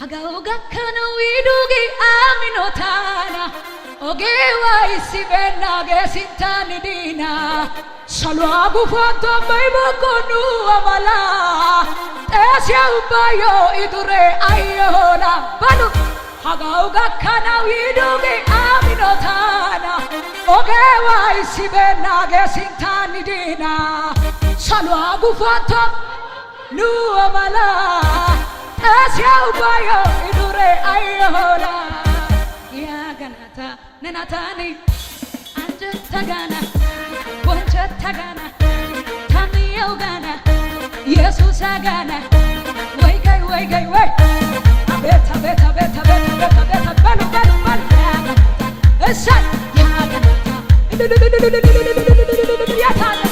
Agaoga kana widugi aminotana Ogewa isibena gesintani dina Salwagu foto baibo konu amala Tesya ubayo idure ayola Balu Agaoga kana widugi aminotana Ogewa isibena gesintani dina Salwagu foto nu amala Tesya ubayo idure ayola Ya ganata nenatani Anjut tagana Bonjut tagana Tami yogana Yesus agana Way gay way gay way Beta beta beta beta beta beta Balu balu balu Ya ganata Esat Ya ganata Ya tana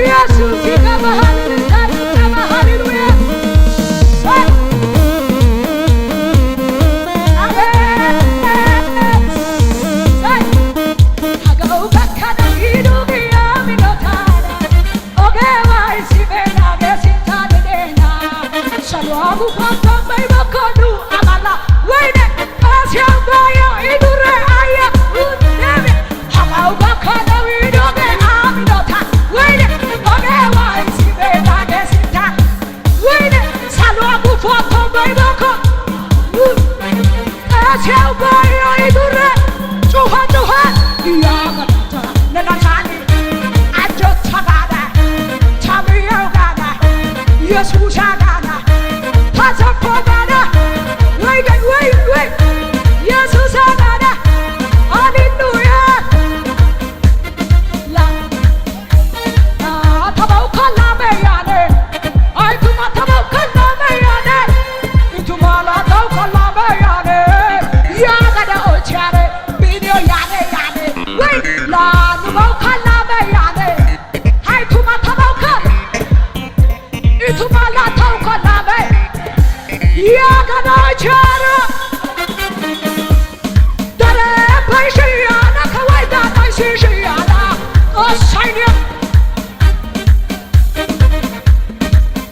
Yesus ikaba hallelujah hallelujah Salwagu foto baibo konu amala Wayne Asya bayo idure aya Udeme Hagauga kana widoge aminota Wayne Ogewa isibe nage sinta Wayne Salwagu foto baibo konu Asya bayo idure Tuhan Tuhan Iya ganata nenatani Ajot tagada Tami yogana Yesus agana Pagana, wait, Jesus agana, hallelujah. La, tabau kalame yane, ay tuma tabau kalame yane, itumala tabau kalame yane, yagada ochare, video yane, wait, la tabau kalame yane, ay tuma tabau kalame, itumala tabau kalame. Ya gana chara Dare paishiyana kawaida paishiyana Osainya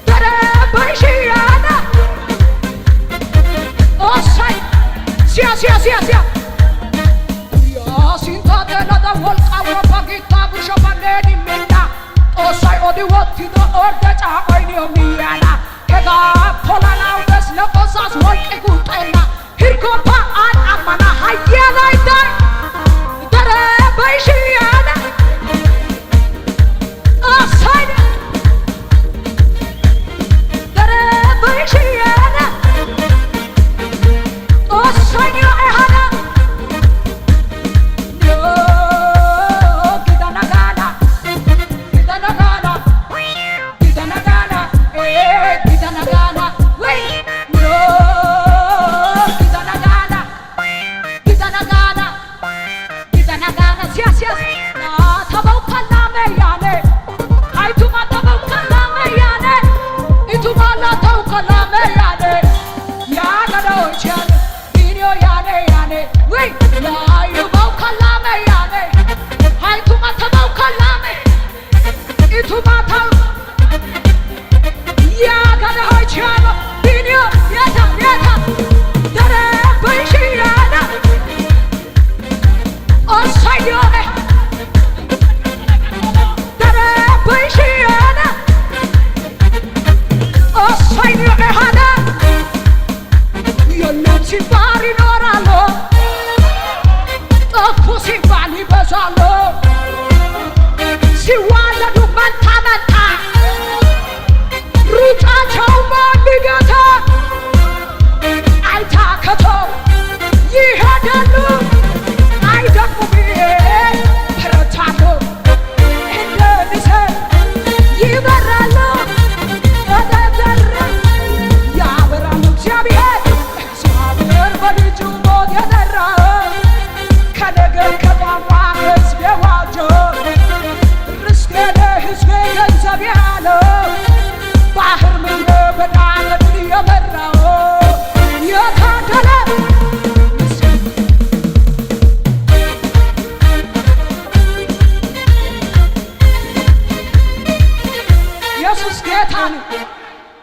Dare paishiyana Osai Sia Ya sinta dena da volqa wapagita bushabaneni minna Osai odi watido orde chaoini omiyana Ega polana udes laqosas walqi gutena hirkopa an amana hayyana idai dare baishiyana asayna dare baishiyana asayna ehana yo kidanagana Kidanagana wait no Kidanagana yes na tabau kalame yane ay tuma tabau kalame yane ituma la tabau kalame yane ya gado chane video yane wait la tabau kalame yane ay tuma tabau kalame ituma tabau Ya gada chama video yata dare baishiyana Osayone dare baishiyana Osayone hana Yolonsi bari noralo Okusi bali bazalo Siwala du manta Ruta chau mandi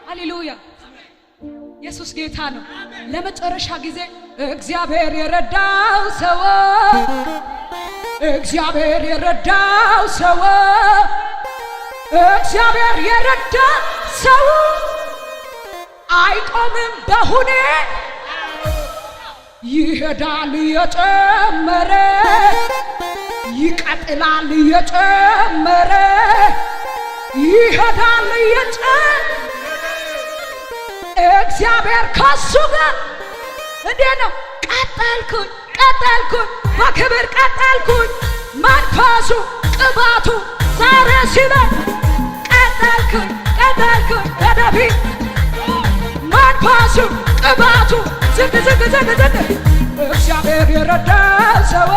ሃሌሉያ ኢየሱስ ጌታ ነው። ለመጨረሻ ጊዜ እግዚአብሔር የረዳው ሰው እግዚአብሔር የረዳው ሰው እግዚአብሔር የረዳ ሰው አይቆምም በሁኔ ይሄዳል እየጨመረ ይቀጥላል እየጨመረ ይሄዳል እየጨመረ እግዚአብሔር ከሱ ጋር እንዴ ነው። ቀጠልኩኝ በክብር ቀጠልኩኝ መንፈሱ ቅባቱ ዛሬ ሲለኝ ቀጠልኩኝ ወደፊት መንፈሱ ቅባቱ ዝግ እግዚአብሔር የረዳው ሰው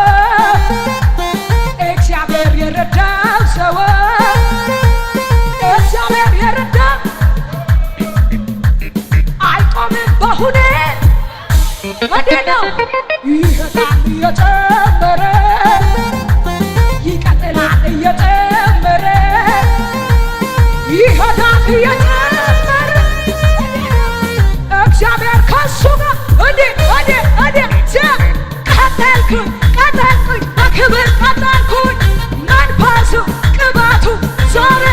እግዚአብሔር የረዳው ሰው እግዚአብሔር የረዳው አይቆምም በሁኔ እንዴት ነው ይሄዳል እየጨመረ ይቀጥላል እየጨመረ ይሄዳል እየጨመረ እግዚአብሔር ከሱ ጋር ቀጠልኩኝ በክብር ቀጠልኩኝ መንፈሱ ቅባቱ ዛሬ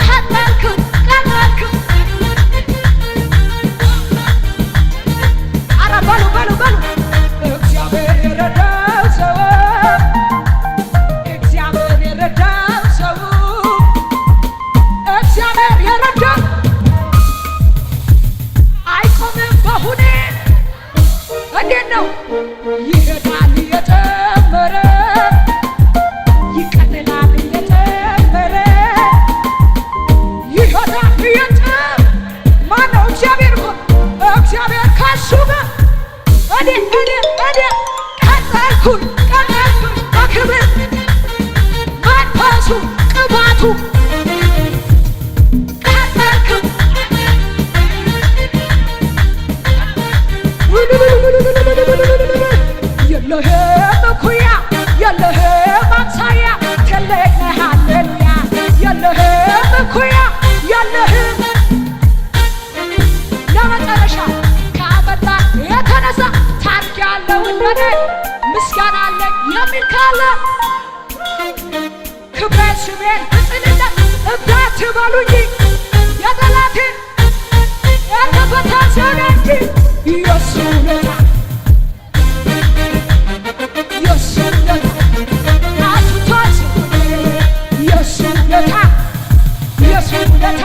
ቀጠልኩኝ አረ በሉ እግዚአብሔር የረዳው ሰው እግዚአብሔር የረዳው ሰው እግዚአብሔር የረዳው አይቆምም በሁኔ እንዴት ነው ይሄዳል እየጨመረ ይቀጥላል እየጨመረ ይሄዳል እየጨመረ ማነው እግዚአብሔር እኮ እግዚአብሔር ከሱ ጋር እኔ ቀጠልኩኝ በክብር መንፈሱ ቅባቱ የለህም እኩያ የለህም አምሳያ ትልቅ ነህ ሃሌሉያ የለህም እኩያ የለህም ለመጨረሻ ከአመጣ የተነሳ ታሪክ ያለው እንደኔ ምስጋና አለኝ የሚል ካለ ክብሬን ስሜን እጥልለት እብዳት በሉኝ የጠላቴን የተፈታ ሰው ነኝ ኢየሱስ ውለታ ኢየሱስ ውለታ